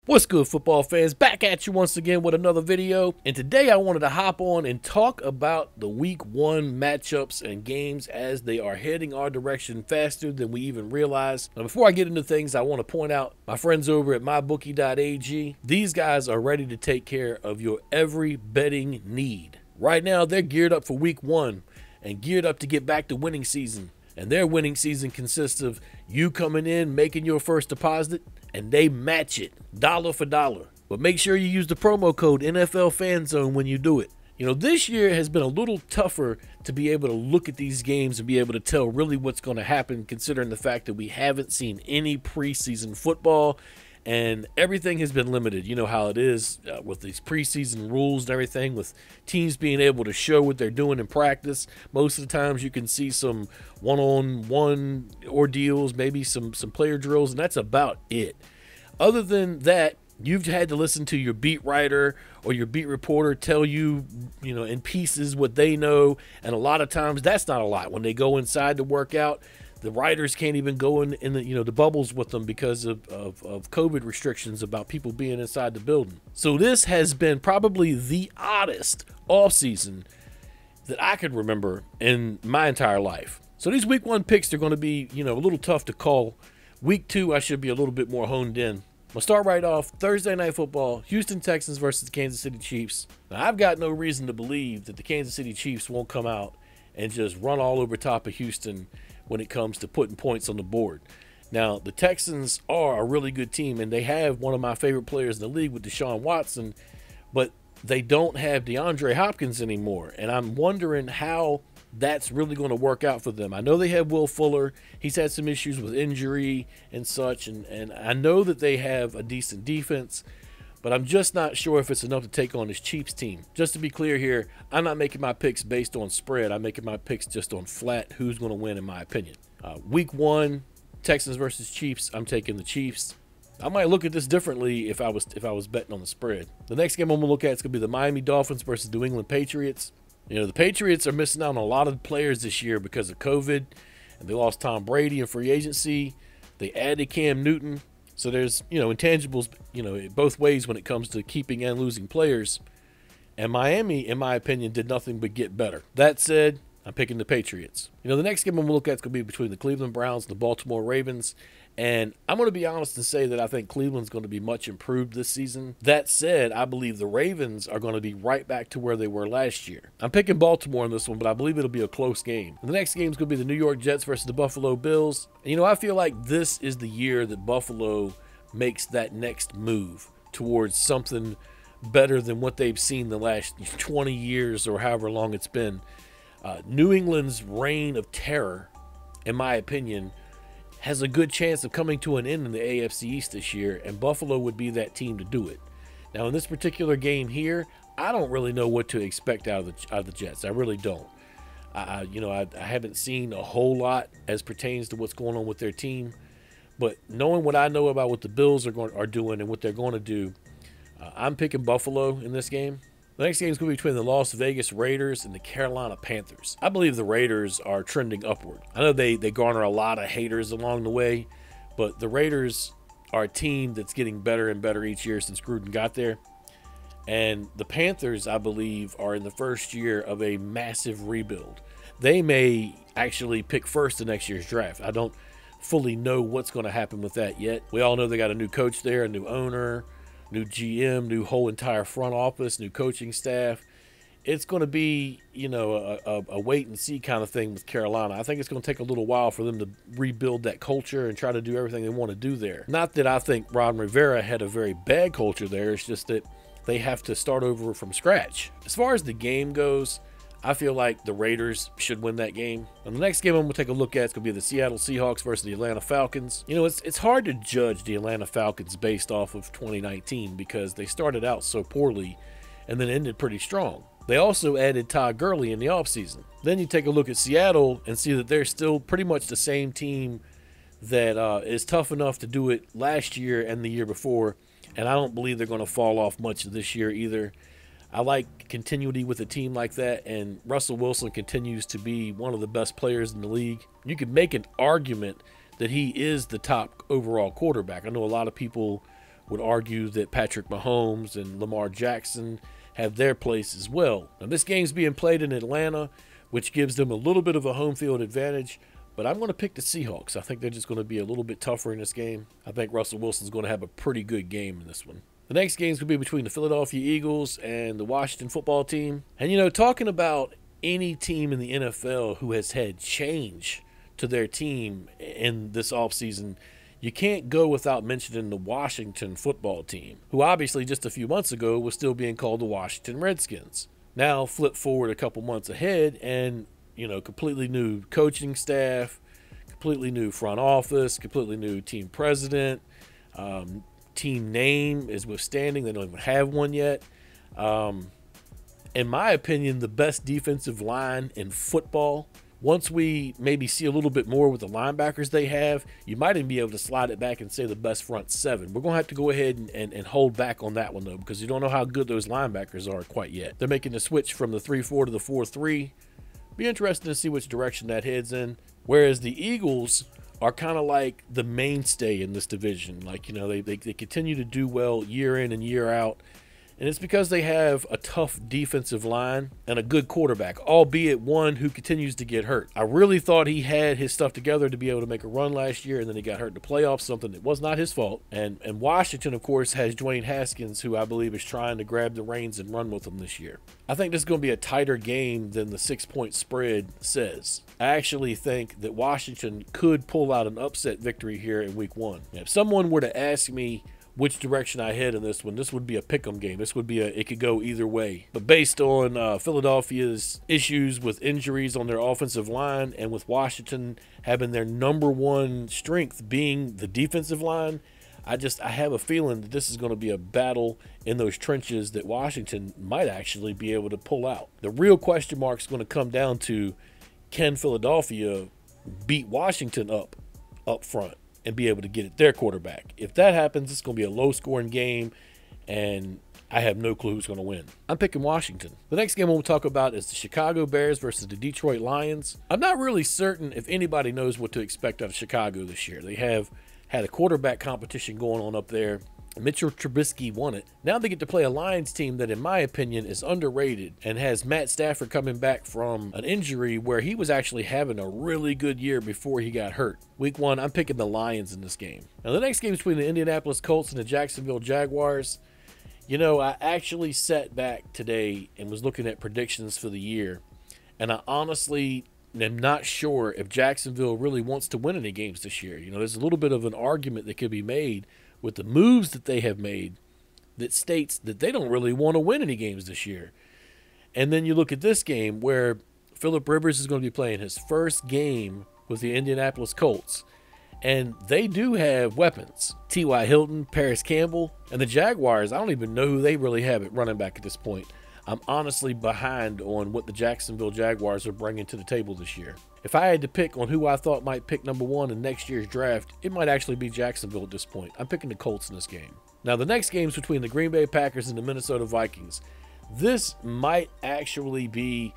What's good, football fans? Back at you once again with another video. And today I wanted to hop on and talk about the week 1 matchups and games as they are heading our direction faster than we even realize. Now, before I get into things, I want to point out my friends over at mybookie.ag. These guys are ready to take care of your every betting need. Right now, they're geared up for week 1 and geared up to get back to winning season. And their winning season consists of you coming in, making your first deposit, and they match it dollar for dollar. But make sure you use the promo code NFL Fanzone when you do it. You know, this year has been a little tougher to be able to look at these games and be able to tell really what's going to happen, considering the fact that we haven't seen any preseason football and everything has been limited. You know how it is with these preseason rules and everything, with teams being able to show what they're doing in practice. Most of the times you can see some one-on-one ordeals, maybe some player drills, and that's about it. Other than that, you've had to listen to your beat writer or your beat reporter tell you, in pieces what they know, and a lot of times that's not a lot. When they go inside to work out, the writers can't even go in the bubbles with them because of COVID restrictions about people being inside the building. So this has been probably the oddest offseason that I could remember in my entire life. So these week 1 picks are going to be, a little tough to call. Week 2, I should be a little bit more honed in. We'll start right off. Thursday Night Football, Houston Texans versus the Kansas City Chiefs. Now, I've got no reason to believe that the Kansas City Chiefs won't come out and just run all over top of Houston when it comes to putting points on the board. Now, the Texans are a really good team, and they have one of my favorite players in the league with Deshaun Watson, but they don't have DeAndre Hopkins anymore, and I'm wondering how that's really going to work out for them. I know they have Will Fuller. He's had some issues with injury and such, and I know that they have a decent defense, but I'm just not sure if it's enough to take on this Chiefs team. Just to be clear here, I'm not making my picks based on spread. I'm making my picks just on flat who's going to win, in my opinion. Week 1, Texans versus Chiefs, I'm taking the Chiefs. I might look at this differently if I was betting on the spread. The next game I'm going to look at is going to be the Miami Dolphins versus New England Patriots. The Patriots are missing out on a lot of players this year because of COVID, and they lost Tom Brady in free agency. They added Cam Newton. So there's, intangibles, both ways when it comes to keeping and losing players. And Miami, in my opinion, did nothing but get better. That said, I'm picking the Patriots. The next game I'm going to look at is going to be between the Cleveland Browns and the Baltimore Ravens. And I'm going to be honest and say that I think Cleveland's going to be much improved this season. That said, I believe the Ravens are going to be right back to where they were last year. I'm picking Baltimore in this one, but I believe it'll be a close game. The next game is going to be the New York Jets versus the Buffalo Bills. And, I feel like this is the year that Buffalo makes that next move towards something better than what they've seen the last 20 years or however long it's been. New England's reign of terror, in my opinion, has a good chance of coming to an end in the AFC East this year, and Buffalo would be that team to do it. Now, in this particular game here, I don't really know what to expect out of the Jets. I really don't. I haven't seen a whole lot as pertains to what's going on with their team, but knowing what I know about what the Bills are doing and what they're going to do, I'm picking Buffalo in this game. The next game is going to be between the Las Vegas Raiders and the Carolina Panthers. I believe the Raiders are trending upward. I know they garner a lot of haters along the way, but the Raiders are a team that's getting better and better each year since Gruden got there. And the Panthers, I believe, are in the first year of a massive rebuild. They may actually pick first in next year's draft. I don't fully know what's going to happen with that yet. We all know they got a new coach there, a new owner, new GM, new whole entire front office, new coaching staff. It's going to be, a wait and see kind of thing with Carolina. I think it's going to take a little while for them to rebuild that culture and try to do everything they want to do there. Not that I think Ron Rivera had a very bad culture there. It's just that they have to start over from scratch. As far as the game goes, I feel like the Raiders should win that game. And the next game I'm going to take a look at is going to be the Seattle Seahawks versus the Atlanta Falcons. It's hard to judge the Atlanta Falcons based off of 2019 because they started out so poorly and then ended pretty strong. They also added Todd Gurley in the offseason. Then you take a look at Seattle and see that they're still pretty much the same team that is tough enough to do it last year and the year before, and I don't believe they're going to fall off much this year either. I like continuity with a team like that, and Russell Wilson continues to be one of the best players in the league. You could make an argument that he is the top overall quarterback. I know a lot of people would argue that Patrick Mahomes and Lamar Jackson have their place as well. Now, this game's being played in Atlanta, which gives them a little bit of a home field advantage, but I'm going to pick the Seahawks. I think they're just going to be a little bit tougher in this game. I think Russell Wilson's going to have a pretty good game in this one. The next game's going to be between the Philadelphia Eagles and the Washington football team. And, you know, talking about any team in the NFL who has had change to their team in this offseason, you can't go without mentioning the Washington football team, who obviously just a few months ago was still being called the Washington Redskins. Now flip forward a couple months ahead and, you know, completely new coaching staff, completely new front office, completely new team president. Team name is withstanding. They don't even have one yet. In my opinion, the best defensive line in football. Once we maybe see a little bit more with the linebackers they have, you might even be able to slide it back and say the best front seven. We're going to have to go ahead and hold back on that one, though, because you don't know how good those linebackers are quite yet. They're making the switch from the 3-4 to the 4-3. Be interesting to see which direction that heads in. Whereas the Eagles are kind of like the mainstay in this division. Like, you know, they continue to do well year in and year out. And it's because they have a tough defensive line and a good quarterback, albeit one who continues to get hurt. I really thought he had his stuff together to be able to make a run last year, and then he got hurt in the playoffs, something that was not his fault. And Washington, of course, has Dwayne Haskins, who I believe is trying to grab the reins and run with them this year. I think this is going to be a tighter game than the 6-point spread says. I actually think that Washington could pull out an upset victory here in Week 1. If someone were to ask me which direction I head in this one, this would be a pick'em game. This would be it could go either way. But based on Philadelphia's issues with injuries on their offensive line and with Washington having their number one strength being the defensive line, I have a feeling that this is going to be a battle in those trenches that Washington might actually be able to pull out. The real question mark is going to come down to, can Philadelphia beat Washington up front and be able to get at their quarterback? If that happens, it's going to be a low-scoring game, and I have no clue who's going to win. I'm picking Washington. The next game we'll talk about is the Chicago Bears versus the Detroit Lions. I'm not really certain if anybody knows what to expect out of Chicago this year. They have had a quarterback competition going on up there. Mitchell Trubisky won it. Now they get to play a Lions team that, in my opinion, is underrated and has Matt Stafford coming back from an injury where he was actually having a really good year before he got hurt. Week 1, I'm picking the Lions in this game. Now, the next game is between the Indianapolis Colts and the Jacksonville Jaguars. You know, I actually sat back today and was looking at predictions for the year, and I honestly am not sure if Jacksonville really wants to win any games this year. You know, there's a little bit of an argument that could be made with the moves that they have made that states that they don't really want to win any games this year. And then you look at this game where Phillip Rivers is going to be playing his first game with the Indianapolis Colts. And they do have weapons. T.Y. Hilton, Paris Campbell, and the Jaguars, I don't even know who they really have at running back at this point. I'm honestly behind on what the Jacksonville Jaguars are bringing to the table this year. If I had to pick on who I thought might pick number 1 in next year's draft, it might actually be Jacksonville at this point. I'm picking the Colts in this game. Now, the next game is between the Green Bay Packers and the Minnesota Vikings. This might actually be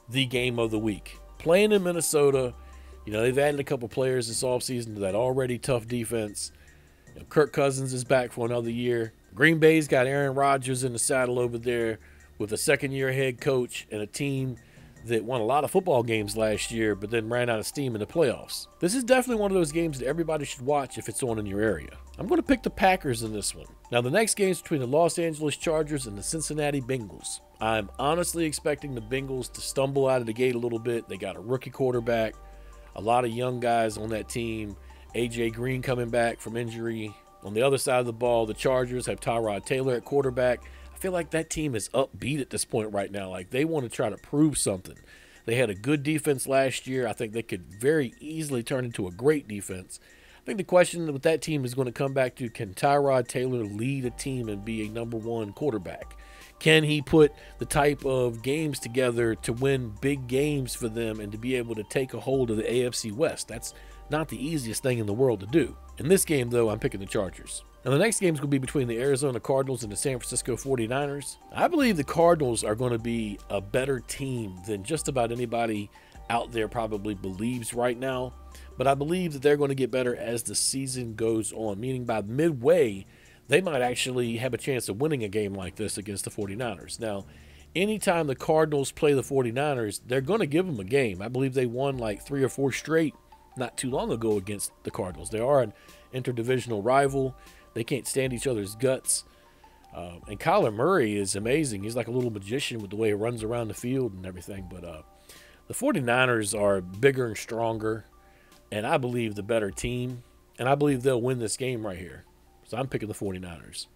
the game of the week. Playing in Minnesota, you know, they've added a couple players this offseason to that already tough defense. You know, Kirk Cousins is back for another year. Green Bay's got Aaron Rodgers in the saddle over there with a second-year head coach and a team that won a lot of football games last year but then ran out of steam in the playoffs. This is definitely one of those games that everybody should watch if it's on in your area. I'm going to pick the Packers in this one. Now, the next game is between the Los Angeles Chargers and the Cincinnati Bengals. I'm honestly expecting the Bengals to stumble out of the gate a little bit. They got a rookie quarterback, a lot of young guys on that team. A.J. Green coming back from injury. On the other side of the ball, the Chargers have Tyrod Taylor at quarterback. I feel like that team is upbeat at this point right now. Like, they want to try to prove something. They had a good defense last year. I think they could very easily turn into a great defense. I think the question with that team is going to come back to, can Tyrod Taylor lead a team and be a number 1 quarterback? Can he put the type of games together to win big games for them and to be able to take a hold of the AFC West? That's not the easiest thing in the world to do. In this game, though, I'm picking the Chargers. Now, the next game is going to be between the Arizona Cardinals and the San Francisco 49ers. I believe the Cardinals are going to be a better team than just about anybody out there probably believes right now. But I believe that they're going to get better as the season goes on, meaning by midway, they might actually have a chance of winning a game like this against the 49ers. Now, anytime the Cardinals play the 49ers, they're going to give them a game. I believe they won like 3 or 4 straight not too long ago against the Cardinals. They are an interdivisional rival. They can't stand each other's guts. And Kyler Murray is amazing. He's like a little magician with the way he runs around the field and everything. But the 49ers are bigger and stronger, and I believe the better team. And I believe they'll win this game right here. So I'm picking the 49ers.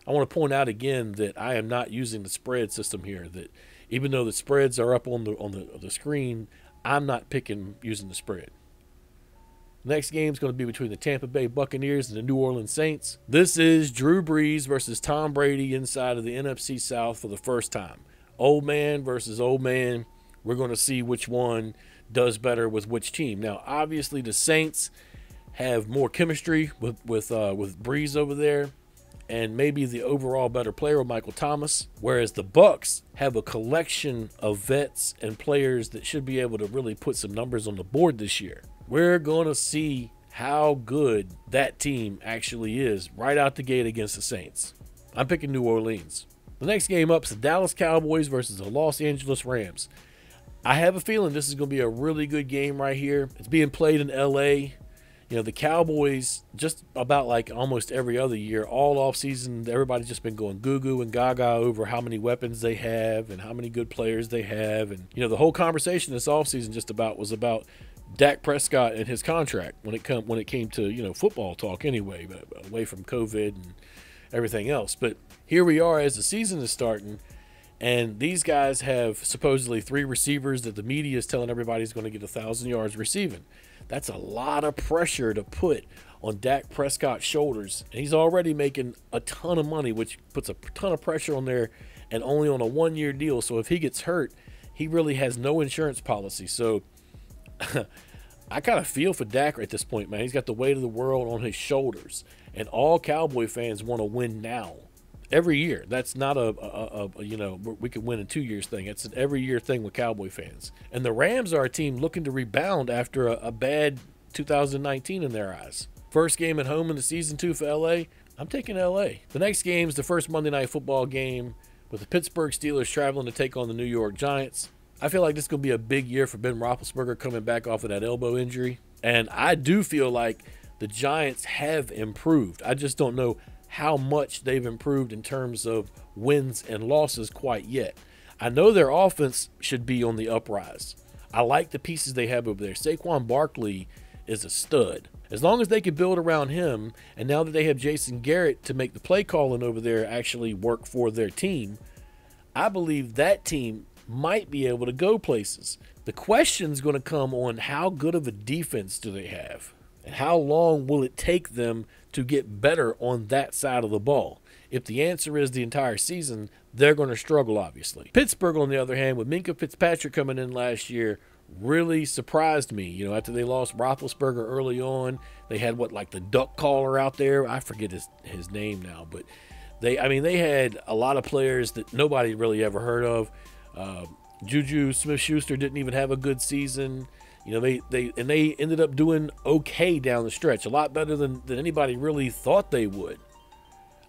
I want to point out again that I am not using the spread system here. That even though the spreads are up on the screen, I'm not picking using the spread. Next game is going to be between the Tampa Bay Buccaneers and the New Orleans Saints. This is Drew Brees versus Tom Brady inside of the NFC South for the first time. Old man versus old man. We're going to see which one does better with which team. Now, obviously, the Saints have more chemistry with Brees over there, and maybe the overall better player with Michael Thomas, whereas the Bucs have a collection of vets and players that should be able to really put some numbers on the board this year. We're going to see how good that team actually is right out the gate against the Saints. I'm picking New Orleans. The next game up is the Dallas Cowboys versus the Los Angeles Rams. I have a feeling this is going to be a really good game right here. It's being played in L.A. You know, the Cowboys, just about like almost every other year, all offseason, everybody's just been going goo-goo and gaga over how many weapons they have and how many good players they have. And, you know, the whole conversation this offseason was about Dak Prescott and his contract when it came to, you know, football talk anyway, but away from COVID and everything else. But here we are as the season is starting, and these guys have supposedly 3 receivers that the media is telling everybody is going to get 1,000 yards receiving. That's a lot of pressure to put on Dak Prescott's shoulders. And he's already making a ton of money, which puts a ton of pressure on there, and only on a 1-year deal. So if he gets hurt, he really has no insurance policy. So I kind of feel for Dak at this point, man. He's got the weight of the world on his shoulders, and all Cowboy fans want to win now. Every year. That's not you know, we could win in 2 years thing. It's an every year thing with Cowboy fans. And the Rams are a team looking to rebound after a bad 2019 in their eyes. First game at home in the season 2 for LA. I'm taking LA. The next game is the first Monday Night Football game with the Pittsburgh Steelers traveling to take on the New York Giants. I feel like this is going to be a big year for Ben Roethlisberger coming back off of that elbow injury. And I do feel like the Giants have improved. I just don't know how much they've improved in terms of wins and losses quite yet. I know their offense should be on the uprise. I like the pieces they have over there. Saquon Barkley is a stud. As long as they can build around him, and now that they have Jason Garrett to make the play calling over there actually work for their team, I believe that team might be able to go places. The question's going to come on how good of a defense do they have, and how long will it take them to get better on that side of the ball. If the answer is the entire season, they're going to struggle, obviously. Pittsburgh, on the other hand, with Minkah Fitzpatrick coming in last year, really surprised me. You know, after they lost Roethlisberger early on, they had like the duck caller out there. I forget his name now, but they had a lot of players that nobody really ever heard of. Juju Smith-Schuster didn't even have a good season. You know, they ended up doing okay down the stretch, a lot better than anybody really thought they would.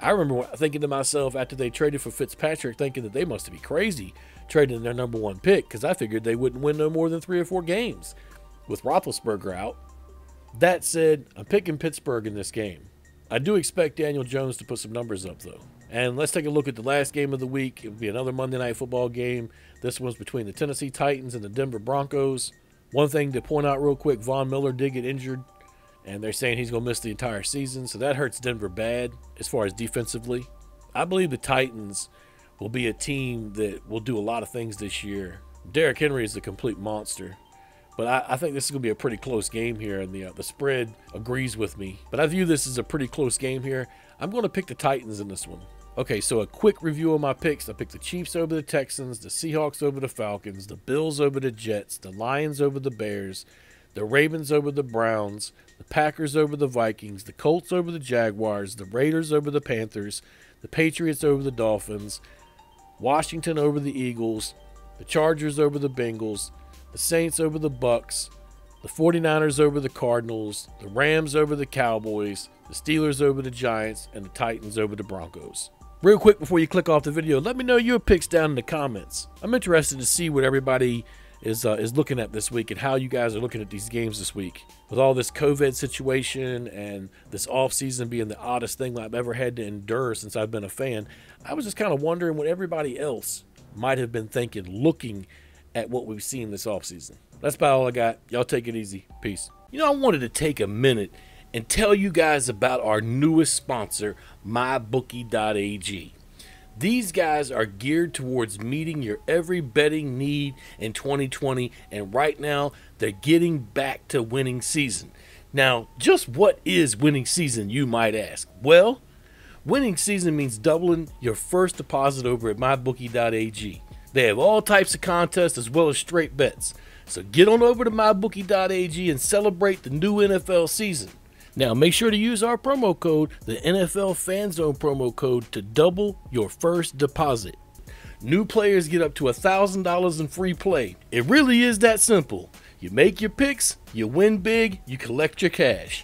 I remember thinking to myself after they traded for Fitzpatrick, thinking that they must be crazy trading their number 1 pick, because I figured they wouldn't win no more than 3 or 4 games with Roethlisberger out. That said, I'm picking Pittsburgh in this game. I do expect Daniel Jones to put some numbers up, though. And let's take a look at the last game of the week. It will be another Monday Night Football game. This one's between the Tennessee Titans and the Denver Broncos. One thing to point out real quick, Von Miller did get injured, and they're saying he's going to miss the entire season, so that hurts Denver bad as far as defensively. I believe the Titans will be a team that will do a lot of things this year. Derrick Henry is a complete monster, but I think this is going to be a pretty close game here, and the spread agrees with me. But I view this as a pretty close game here. I'm going to pick the Titans in this one. Okay, so a quick review of my picks. I picked the Chiefs over the Texans, the Seahawks over the Falcons, the Bills over the Jets, the Lions over the Bears, the Ravens over the Browns, the Packers over the Vikings, the Colts over the Jaguars, the Raiders over the Panthers, the Patriots over the Dolphins, Washington over the Eagles, the Chargers over the Bengals, the Saints over the Bucks, The 49ers over the Cardinals, the Rams over the Cowboys, the Steelers over the Giants, and the Titans over the Broncos. Real quick before you click off the video, let me know your picks down in the comments. I'm interested to see what everybody is looking at this week and how you guys are looking at these games this week. With all this COVID situation and this offseason being the oddest thing I've ever had to endure since I've been a fan, I was just kind of wondering what everybody else might have been thinking looking at what we've seen this offseason. That's about all I got. Y'all take it easy. Peace. You know, I wanted to take a minute and tell you guys about our newest sponsor, MyBookie.ag. These guys are geared towards meeting your every betting need in 2020, and right now they're getting back to winning season. Now, just what is winning season, you might ask? Well, winning season means doubling your first deposit over at MyBookie.ag. They have all types of contests as well as straight bets. So get on over to MyBookie.ag and celebrate the new NFL season. Now, make sure to use our promo code, the NFL Fanzone promo code, to double your first deposit. New players get up to $1,000 in free play. It really is that simple. You make your picks, you win big, you collect your cash.